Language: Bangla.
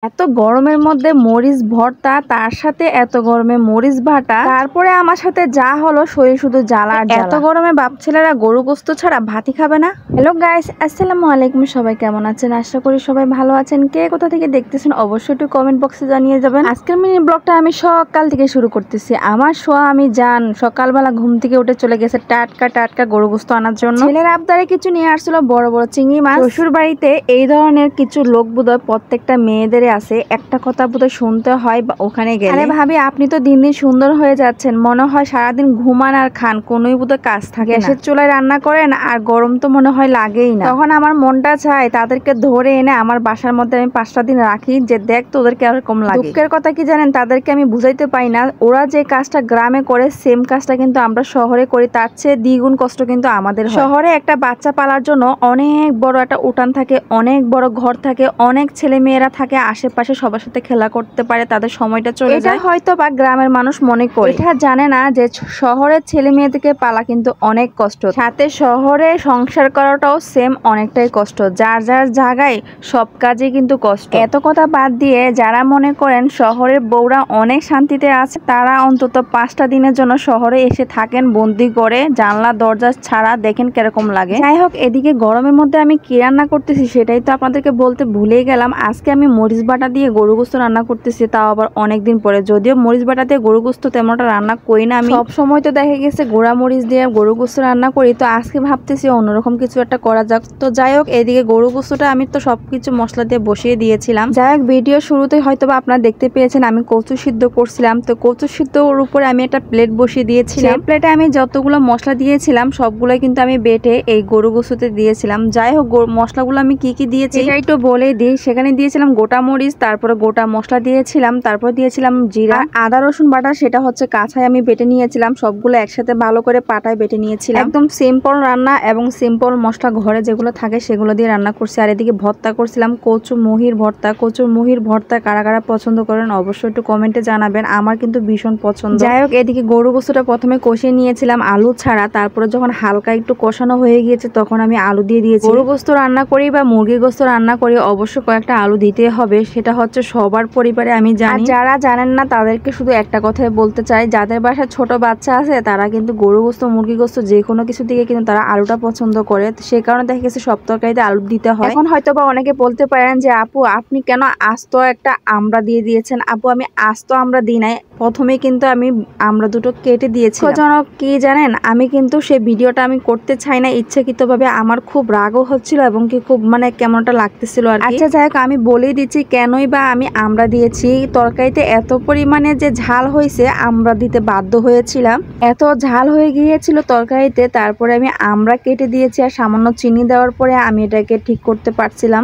এত গরমের মধ্যে মরিচ ভর্তা, তার সাথে এত গরমে মরিচ বাটা, তারপরে আমার সাথে যা হলো শরীর শুধু জ্বালা আর জ্বালা। এত গরমে বাপ ছেলেরা গরু গোস্ত ছাড়া ভাতই খাবে না। হ্যালো গাইস, আসসালামু আলাইকুম। সবাই কেমন আছেন? আশা করি সবাই ভালো আছেন। কে কোথা থেকে দেখতেছেন অবশ্যই একটু কমেন্ট বক্সে জানিয়ে যাবেন। আজকের মিনি ব্লগটা আমি সকাল থেকে শুরু করতেছি। আমার আমি সকালবেলা ঘুম থেকে উঠে চলে গেছে টাটকা টাটকা গরু গোস্ত আনার জন্য। ছেলের আবদারে কিছু নিয়ে আসছিল বড় বড় চিংড়ি মাছ। শ্বশুর বাড়িতে এই ধরনের কিছু লোক বোধহয় প্রত্যেকটা মেয়েদের আছে, একটা কথা বোধহয় শুনতে হয় ওখানে গেলে। আরে ভাবি, আপনি তো দিন দিন সুন্দর হয়ে যাচ্ছেন, মনে হয় সারাদিন ঘুমান আর খান, কোনোই বোধহয় কাজ থাকে না। গ্যাসের চুলায় রান্না করেন আর গরম তো মনে হয় লাগেই না। তখন আমার মনটা চায় তাদেরকে ধরে এনে আমার বাসার মধ্যে আমি 5টা দিন রাখি, যে দেখ তোদের কিরকম লাগে। দুঃখের কথা কি জানেন, তাদেরকে আমি বুঝাইতে পাই না, ওরা যে কাজটা গ্রামে করে সেম কাজটা কিন্তু আমরা শহরে করি, তার চেয়ে দ্বিগুণ কষ্ট কিন্তু আমাদের হয়। শহরে একটা বাচ্চা পালার জন্য অনেক বড় একটা উঠান থাকে, অনেক বড় ঘর থাকে, অনেক ছেলে মেয়েরা থাকে, আশেপাশে সবার সাথে খেলা করতে পারে, তাদের সময়টা চলে যায়। হয়তো বা গ্রামের মানুষ মনে করে, এটা জানে না যে শহরের ছেলে মেয়েদেরকে পালা কিন্তু অনেক কষ্ট, সাথে শহরে সংসার করাটাও সেম অনেকটাই কষ্ট। যার যার জায়গায় সব কাজে কিন্তু কষ্ট। এত কথা বাদ দিয়ে যারা মনে করেন শহরের বউরা অনেক শান্তিতে আছে, তারা অন্তত 5টা দিনের জন্য শহরে এসে থাকেন বন্দি করে, জানলা দরজা ছাড়া, দেখেন কিরকম লাগে। যাই হোক, এদিকে গরমের মধ্যে আমি কি রান্না করতেছি সেটাই তো আপনাদেরকে বলতে ভুলেই গেলাম। আজকে আমি মরিচ বাটা দিয়ে গরু গোস্ত রান্না করতেছি, তাও আবার অনেকদিন পরে। যদিও মরিচ বাটা দিয়ে গরু গোস্ত তেমনটা রান্না করি না আমি, সব সময় তো দেখা গেছে গোড়া মরিচ দিয়ে গরু গোস্ত রান্না করি, তো আজকে ভাবতেছি অন্যরকম কিছু একটা করা যাক। তো যাই হোক, এদিকে গরু গোস্তটা আমি তো সবকিছু মশলা দিয়ে বসিয়ে দিয়েছিলাম। যাই হোক, ভিডিও শুরুতে হয়তো বা আপনারা দেখতে পেয়েছেন আমি কচু সিদ্ধ করছিলাম, তো কচু সিদ্ধর উপরে আমি একটা প্লেট বসিয়ে দিয়েছিলাম। প্লেটে আমি যতগুলো মশলা দিয়েছিলাম সবগুলো কিন্তু আমি বেটে এই গরু গোস্ততে দিয়েছিলাম। যাই হোক, মশলাগুলো আমি কি কি দিয়েছি এটা একটু বলে দিই। সেখানে দিয়েছিলাম গোটা মরিচ, তারপরে গোটা মশলা দিয়েছিলাম, তারপর দিয়েছিলাম জিরা, আদা রসুন বাটা, সেটা হচ্ছে কাঁচায় আমি বেটে নিয়েছিলাম। সবগুলো একসাথে ভালো করে পাটায় বেটে নিয়েছিলাম। একদম সিম্পল রান্না এবং সিম্পল মশলা ঘরে যেগুলো থাকে সেগুলো দিয়ে রান্না করছি। আর এদিকে ভর্তা করছিলাম, কচু মুহির ভর্তা। কচুর মুহির ভর্তা কারা কারা পছন্দ করেন অবশ্যই একটু কমেন্টে জানাবেন, আমার কিন্তু ভীষণ পছন্দ। যাই হোক, এদিকে গরু গোস্তটা প্রথমে কষিয়ে নিয়েছিলাম আলু ছাড়া, তারপরে যখন হালকা একটু কষানো হয়ে গিয়েছে তখন আমি আলু দিয়ে দিয়েছি। গরু গোস্ত রান্না করি বা মুরগির গোস্ত রান্না করি অবশ্যই কয়েকটা আলু দিতে হবে, সেটা হচ্ছে সবার পরিবারে আমি জানি। যারা জানেন না তাদেরকে শুধু একটা কথাই বলতে চাই, যাদের বাসায় ছোট বাচ্চা আছে তারা কিন্তু গরু গোস্ত মুরগি গোস্ত যে কোনো কিছু দিকে কিন্তু তারা আলুটা পছন্দ করে, সে কারণে দেখা গেছে সব তরকারিতে আলু দিতে হয়। এখন হয়তো বা অনেকে বলতে পারেন যে আপু আপনি কেন আস্ত একটা আমড়া দিয়ে দিয়েছেন। আপু, আমি আস্ত আমড়া দিই নাই, প্রথমে কিন্তু আমি আমড়া দুটো কেটে দিয়েছি। কি জানেন, আমি কিন্তু সেই ভিডিওটা আমি করতে চাই না ইচ্ছাকৃতভাবে, আমার খুব রাগও হচ্ছিল এবং কি খুব কেমনটা লাগতেছিল আর কি। আচ্ছা যাই হোক, আমি বলেই দিচ্ছি কেনই বা আমি আমড়া দিয়েছি। তরকারিতে এত পরিমাণে যে ঝাল হয়েছে, আমড়া দিতে বাধ্য হয়েছিলাম, এত ঝাল হয়ে গিয়েছিল তরকারিতে। তারপরে আমি আমড়া কেটে দিয়েছি আর সামান্য চিনি দেওয়ার পরে আমি এটাকে ঠিক করতে পারছিলাম।